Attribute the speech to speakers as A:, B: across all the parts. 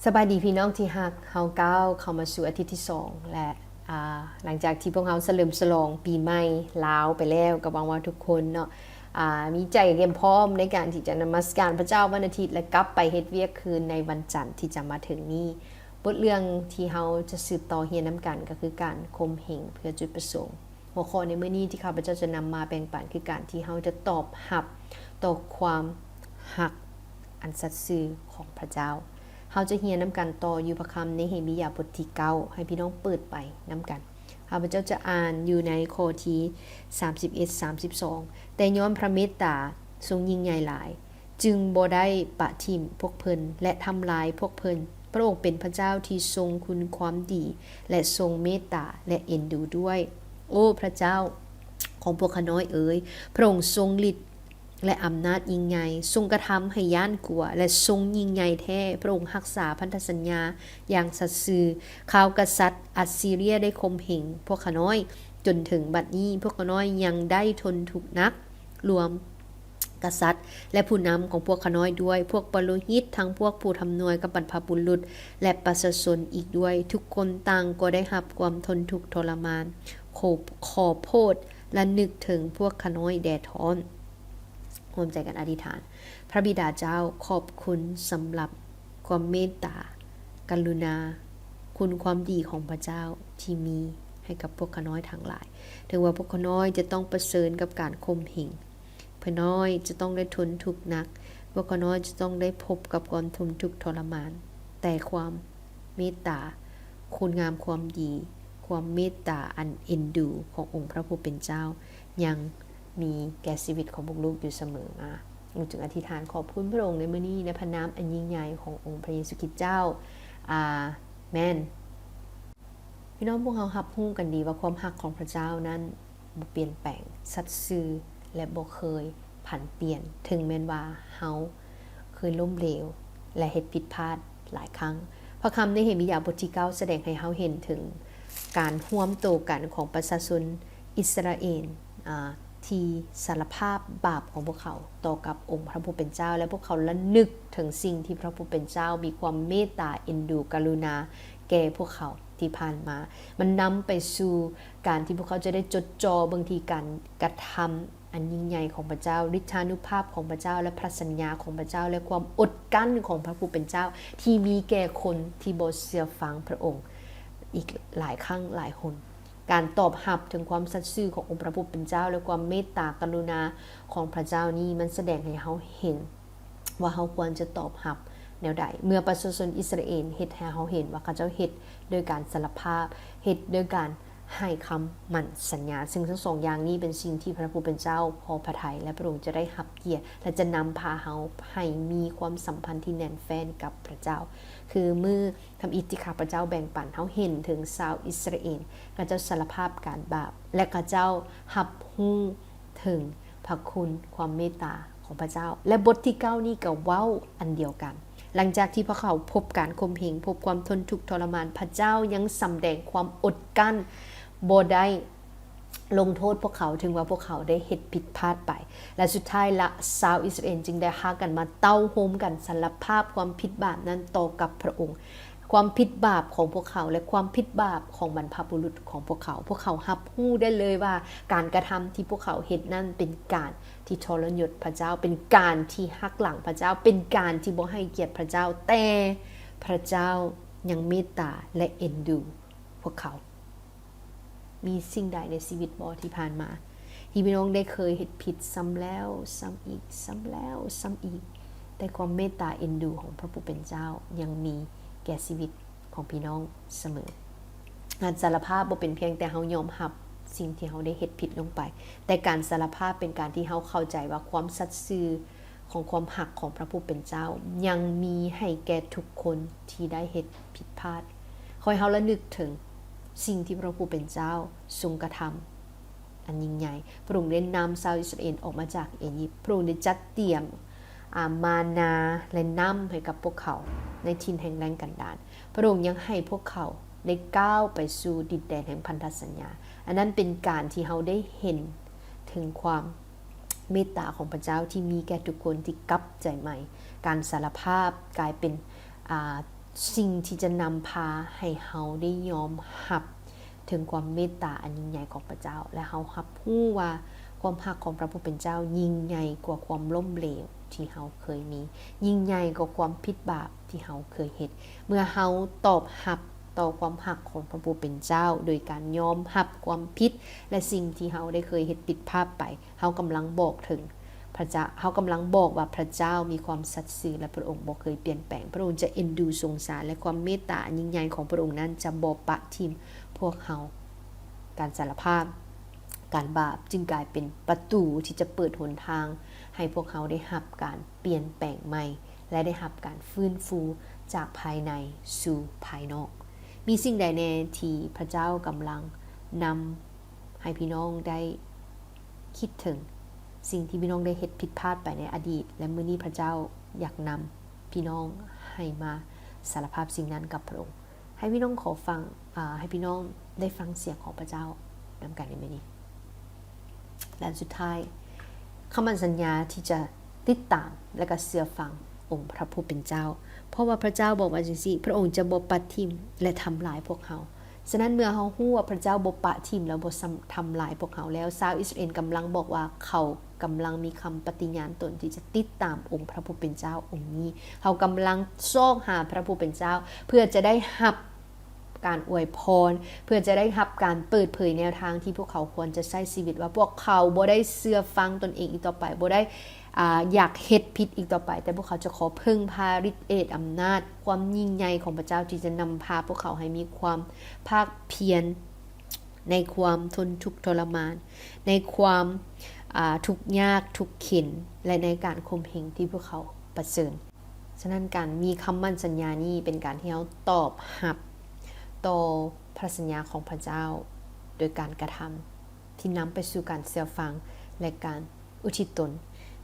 A: สบายดีพี่น้องที่ฮักเฮาก้าวเข้ามาสู่อาทิตย์ที่2และหลังจากที่พวกเราเฉลิมฉลองปีใหม่ลาวไปแล้วก็หวังว่าทุกคนเนาะมีใจเตรียมพร้อมในการที่จะนมัสการพระเจ้าวันอาทิตย์และกลับไปเฮ็ดเวียกคืนในวันจันทร์ที่จะมาถึงนี้บทเรื่องที่เฮาจะสืบต่อเรียนนำกันก็คือการข่มเหงเพื่อจุดประสงค์หัวข้อในมื้อนี้ที่ข้าพเจ้าจะนำมาแบ่งปันคือการที่เฮาจะตอบรับต่อความฮักอันสัตย์ซื่อของพระเจ้าเราจะเรียนน้ำกันต่ออยู่พระคำในเฮมียาบทที่9ให้พี่น้องเปิดไปน้ำกันข้าพเจ้าจะอ่านอยู่ในข้อที่31-32แต่ย้อนพระเมตตาทรงยิ่งใหญ่หลายจึงบ่ได้ปะทิ่มพวกเพิ่นและทำลายพวกเพิ่นพระองค์เป็นพระเจ้าที่ทรงคุณความดีและทรงเมตตาและเอ็นดูด้วยโอ้พระเจ้าของพวกข้าน้อยเอ๋ยพระองค์ทรงฤทธิ์และอำนาจยิ่งใหญ่ทรงกระทำให้ย่านกลัวและทรงยิ่งใหญ่แท้พระองค์รักษาพันธสัญญาอย่างสัตย์ซื่อข่าวกษัตริย์อัสซีเรียได้ข่มเหงพวกข้าน้อยจนถึงบัดนี้พวกข้าน้อยยังได้ทนทุกข์นักรวมกษัตริย์และผู้นำของพวกข้าน้อยด้วยพวกปโลหิตทั้งพวกผู้ทำนวยกับบรรพบุรุษและประชาชนอีกด้วยทุกคนต่างก็ได้รับความทนทุกข์ทรมานขอโทษและนึกถึงพวกข้าน้อยแด่ท้อนร่วมใจกันอธิษฐานพระบิดาเจ้าขอบคุณสำหรับความเมตตากรุณาคุณความดีของพระเจ้าที่มีให้กับพวกข้าน้อยทั้งหลายถึงว่าพวกข้าน้อยจะต้องเผชิญกับการข่มเหงพวกน้อยจะต้องได้ทนทุกข์หนักพวกข้าน้อยจะต้องได้พบกับความทนทุกข์ทรมานแต่ความเมตตาคุณงามความดีความเมตตาอันเอ็นดูขององค์พระผู้เป็นเจ้ายังมีแก่ชีวิตของพวกลูกอยู่เสมอมาจึงอธิษฐานขอบคุณพระองค์ในมื้อนี้ในพระนามอันยิ่งใหญ่ขององค์พระเยซูคริสต์เจ้าอาเมนพี่น้องพวกเรารับรู้กันดีว่าความรักของพระเจ้านั้นบ่เปลี่ยนแปลงสัตย์ซื่อและบ่เคยผันเปลี่ยนถึงแม้ว่าเฮาเคยล้มเหลวและเฮ็ดผิดพลาดหลายครั้งพระคำในเฮมียาบทที่9แสดงให้เฮาเห็นถึงการร่วมโตกันของประชาชนอิสราเอลที่สารภาพบาปของพวกเขาต่อกับองค์พระผู้เป็นเจ้าและพวกเขาระลึกถึงสิ่งที่พระผู้เป็นเจ้ามีความเมตตาเอ็นดูกรุณาแก่พวกเขาที่ผ่านมามันนำไปสู่การที่พวกเขาจะได้จดจ่อบางทีการกระทำอันยิ่งใหญ่ของพระเจ้าฤทธานุภาพของพระเจ้าและพระสัญญาของพระเจ้าและความอดกั้นของพระผู้เป็นเจ้าที่มีแก่คนที่บ่เชื่อฟังพระองค์อีกหลายครั้งหลายคนการตอบรับถึงความสัตย์ซื่อขององค์พระผู้เป็นเจ้าและความเมตตากรุณาของพระเจ้านี้มันแสดงให้เฮาเห็นว่าเฮาควรจะตอบรับแนวใดเมื่อประชาชนอิสราเอลเฮ็ดให้เฮาเห็นว่าเขาเจ้าเฮ็ดโดยการสารภาพเฮ็ดโดยการให้คำมั่นสัญญาซึ่งทั้งสองอย่างนี้เป็นสิ่งที่พระผู้เป็นเจ้าพอพระทัยและพระองค์จะได้รับเกียรติและจะนำพาเฮาให้มีความสัมพันธ์ที่แน่นแฟ้นกับพระเจ้าคือมือทำอิทธิข้าพระเจ้าแบ่งปันเฮาเห็นถึงชาวอิสราเอลเขาเจ้าสารภาพการบาปและเขาเจ้ารับรู้ถึงพระคุณความเมตตาของพระเจ้าและบทที่9นี้ก็เว้าอันเดียวกันหลังจากที่พวกเขาพบการข่มเหงพบความทนทุกข์ทรมานพระเจ้ายังสำแดงความอดกั้นบ่ได้ลงโทษพวกเขาถึงว่าพวกเขาได้เฮ็ดผิดพลาดไปและสุดท้ายละชาวอิสราเอลจึงได้หากันมาเต้าโฮมกันสารภาพความผิดบาปนั้นต่อกับพระองค์ความผิดบาปของพวกเขาและความผิดบาปของบรรพบุรุษของพวกเขารับรู้ได้เลยว่าการกระทำที่พวกเขาเฮ็ดนั้นเป็นการที่ทรยศพระเจ้าเป็นการที่หักหลังพระเจ้าเป็นการที่บ่ให้เกียรติพระเจ้าแต่พระเจ้ายังเมตตาและเอ็นดูพวกเขามีสิ่งใดในชีวิตบ่ที่ผ่านมาที่พี่น้องได้เคยเฮ็ดผิดซ้ำแล้วซ้ำอีกซ้ำแล้วซ้ำอีกแต่ความเมตตาเอ็นดูของพระผู้เป็นเจ้ายังมีแก่ชีวิตของพี่น้องเสมอการสารภาพบ่เป็นเพียงแต่เฮายอมรับสิ่งที่เฮาได้เฮ็ดผิดลงไปแต่การสารภาพเป็นการที่เฮาเข้าใจว่าความสัตย์ซื่อของความหักของพระผู้เป็นเจ้ายังมีให้แก่ทุกคนที่ได้เฮ็ดผิดพลาดขอให้เฮาระลึกถึงสิ่งที่พระผู้เป็นเจ้าทรงกระทำอันยิ่งใหญ่พระองค์ได้นำชาวอิสราเอลออกมาจากอียิปต์พระองค์ได้จัดเตรียมมานาและน้ำให้กับพวกเขาในถิ่นแห่งแรงกันดารพระองค์ยังให้พวกเขาได้ก้าวไปสู่ดินแดนแห่งพันธสัญญาอันนั้นเป็นการที่เราได้เห็นถึงความเมตตาของพระเจ้าที่มีแก่ทุกคนที่กลับใจใหม่การสารภาพกลายเป็น สิ่งที่จะนำพาให้เฮาได้ยอมรับถึงความเมตตาอันยิ่งใหญ่ของพระเจ้าและเฮารับรู้ว่าความรักของพระผู้เป็นเจ้ายิ่งใหญ่กว่าความล้มเหลวที่เฮาเคยมียิ่งใหญ่กว่าความผิดบาปที่เฮาเคยเฮ็ดเมื่อเฮาตอบรับต่อความรักของพระผู้เป็นเจ้าโดยการยอมรับความผิดและสิ่งที่เฮาได้เคยเฮ็ดผิดพลาดไปเฮากำลังบอกถึงพระเจ้าเฮากำลังบอกว่าพระเจ้ามีความสัตย์ซื่อและพระองค์บ่เคยเปลี่ยนแปลงพระองค์จะเอ็นดูสงสารและความเมตตาอันยิ่งใหญ่ของพระองค์นั้นจะบ่ปะทิ่มพวกเฮาการสารภาพการบาปจึงกลายเป็นประตูที่จะเปิดหนทางให้พวกเขาได้รับการเปลี่ยนแปลงใหม่และได้รับการฟื้นฟูจากภายในสู่ภายนอกมีสิ่งใดแน่ที่พระเจ้ากำลังนำให้พี่น้องได้คิดถึงสิ่งที่พี่น้องได้เฮ็ดผิดพลาดไปในอดีตและมื้อนี้พระเจ้าอยากนำพี่น้องให้มาสารภาพสิ่งนั้นกับพระองค์ให้พี่น้องขอฟังให้พี่น้องได้ฟังเสียงของพระเจ้านำกันในมื้อนี้และสุดท้ายคำมั่นสัญญาที่จะติดตามและก็เชื่อฟังองค์พระผู้เป็นเจ้าเพราะว่าพระเจ้าบอกว่าจังซี่พระองค์จะบ่ปะทิ่มและทำลายพวกเขาฉะนั้นเมื่อเฮาฮู้ว่าพระเจ้าบ่ปะทิ่มแล้วบ่ทำลายพวกเขาแล้วชาวอิสราเอลกำลังบอกว่าเขากำลังมีคำปฏิญาณตนที่จะติดตามองค์พระผู้เป็นเจ้าองค์นี้เขากำลังซอกหาพระผู้เป็นเจ้าเพื่อจะได้รับการอวยพรเพื่อจะได้รับการเปิดเผยแนวทางที่พวกเขาควรจะใช้ชีวิตว่าพวกเขาบ่ได้เชื่อฟังตนเองอีกต่อไปบ่ได้อยากเฮ็ดผิดอีกต่อไปแต่พวกเขาจะขอพึ่งพาฤทธิ์เดชอำนาจความยิ่งใหญ่ของพระเจ้าที่จะนำพาพวกเขาให้มีความภาคเพียรในความทนทุกข์ทรมานในความทุกข์ยากทุกข์เข็ญและในการข่มเหงที่พวกเขาประเสริญฉะนั้นการมีคำมั่นสัญญานี้เป็นการที่เราตอบรับต่อพระสัญญาของพระเจ้าโดยการกระทำที่นำไปสู่การเชื่อฟังและการอุทิศตน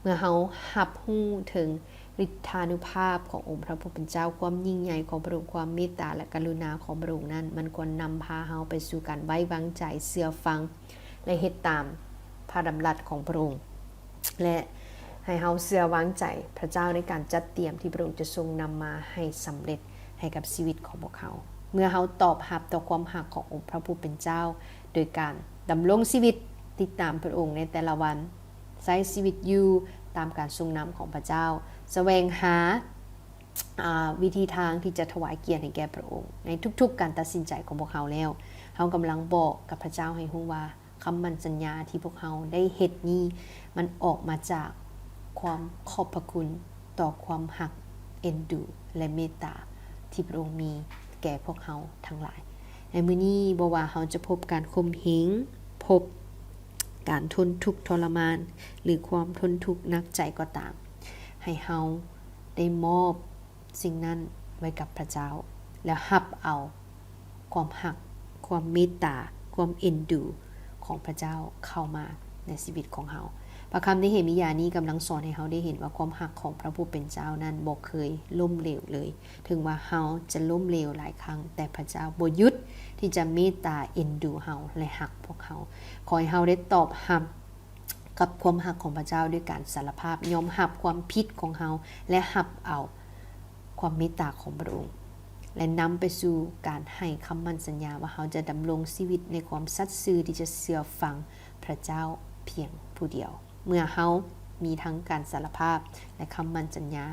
A: เมื่อเรารับรู้ถึงฤทธานุภาพขององค์พระผู้เป็นเจ้าความยิ่งใหญ่ของพระองค์ความเมตตาและกรุณาของพระองค์นั้นมันควรนำพาเราไปสู่การไว้วางใจเชื่อฟังและเฮ็ดตามพระดำรัสของพระองค์และให้เราเชื่อวางใจพระเจ้าในการจัดเตรียมที่พระองค์จะทรงนำมาให้สำเร็จให้กับชีวิตของพวกเขาเมื่อเราตอบรับต่อความรักขององค์พระผู้เป็นเจ้าโดยการดำรงชีวิตติดตามพระองค์ในแต่ละวันใช้ชีวิตอยู่ตามการทรงนำของพระเจ้าแสวงหาวิธีทางที่จะถวายเกียรติให้แก่พระองค์ในทุกๆการตัดสินใจของพวกเขาแล้วเขากำลังบอกกับพระเจ้าให้รู้ว่าคำมั่นสัญญาที่พวกเขาได้เฮ็ดนี้มันออกมาจากความขอบพระคุณต่อความรักเอ็นดูและเมตตาที่พระองค์มีแก่พวกเขาทั้งหลายในมื้อนี้บ่ว่าเขาจะพบการข่มเหงพบการทนทุกข์ทรมานหรือความทนทุกข์หนักใจก็ตามให้เฮาได้มอบสิ่งนั้นไว้กับพระเจ้าแล้วรับเอาความรักความเมตตาความเอ็นดูของพระเจ้าเข้ามาในชีวิตของเฮาพระคำในเฮเมียานี้กำลังสอนให้เฮาได้เห็นว่าความรักของพระผู้เป็นเจ้านั้นบ่เคยล้มเหลวเลยถึงว่าเฮาจะล้มเหลวหลายครั้งแต่พระเจ้าบ่หยุดที่จะเมตตาเอ็นดูเฮาและรักพวกเฮาขอให้เฮาได้ตอบรับกับความรักของพระเจ้าด้วยการสารภาพยอมรับความผิดของเฮาและรับเอาความเมตตาของพระองค์และนำไปสู่การให้คำมั่นสัญญาว่าเฮาจะดำรงชีวิตในความสัตย์ซื่อที่จะเชื่อฟังพระเจ้าเพียงผู้เดียวเมื่อเฮามีทั้งการสารภาพและคำมั่นสัญญา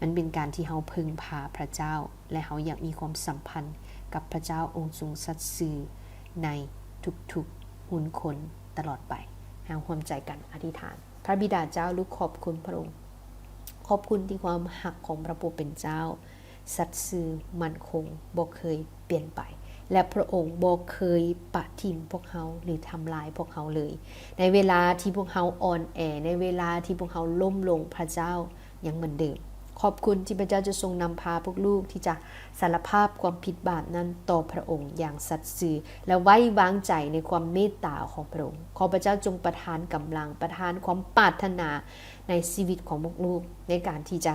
A: มันเป็นการที่เฮาพึงพาพระเจ้าและเฮาอยากมีความสัมพันธ์กับพระเจ้าองค์ทรงสัตย์ซื่อในทุกๆหุ่นคนตลอดไปเฮาร่วมใจกันอธิษฐานพระบิดาเจ้าลูกขอบคุณพระองค์ขอบคุณที่ความรักของพระผู้เป็นเจ้าสัตย์ซื่อมั่นคงบ่เคยเปลี่ยนไปและพระองค์บ่เคยปะทิ่มพวกเขาหรือทำลายพวกเขาเลยในเวลาที่พวกเขาอ่อนแอในเวลาที่พวกเขาล้มลงพระเจ้ายังเหมือนเดิมขอบคุณที่พระเจ้าจะทรงนำพาพวกลูกที่จะสารภาพความผิดบาปนั้นต่อพระองค์อย่างสัตย์ซื่อและไว้วางใจในความเมตตาของพระองค์ขอพระเจ้าจงประทานกำลังประทานความปรารถนาในชีวิตของพวกลูกในการที่จะ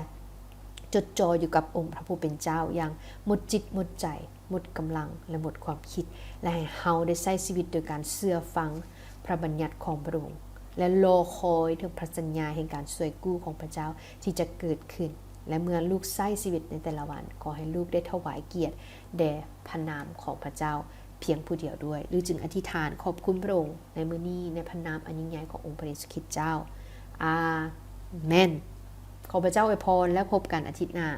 A: จดจ่ออยู่กับองค์พระผู้เป็นเจ้าอย่างหมดจิตหมดใจหมดกำลังและหมดความคิดและให้เฮาได้ใช้ชีวิตโดยการเชื่อฟังพระบัญญัติของพระองค์และรอคอยถึงพระสัญญาแห่งการช่วยกู้ของพระเจ้าที่จะเกิดขึ้น และเมื่อลูกใช้ชีวิตในแต่ละวันขอให้ลูกได้ถวายเกียรติแด่พระนามของพระเจ้าเพียงผู้เดียวด้วยหรือจึงอธิษฐานขอบคุณพระองค์ในมื้อนี้ในพระนามอันยิ่งใหญ่ขององค์พระเยซูคริสต์เจ้าอาเมนขอพระเจ้าอวยพรและพบกันอาทิตย์หน้า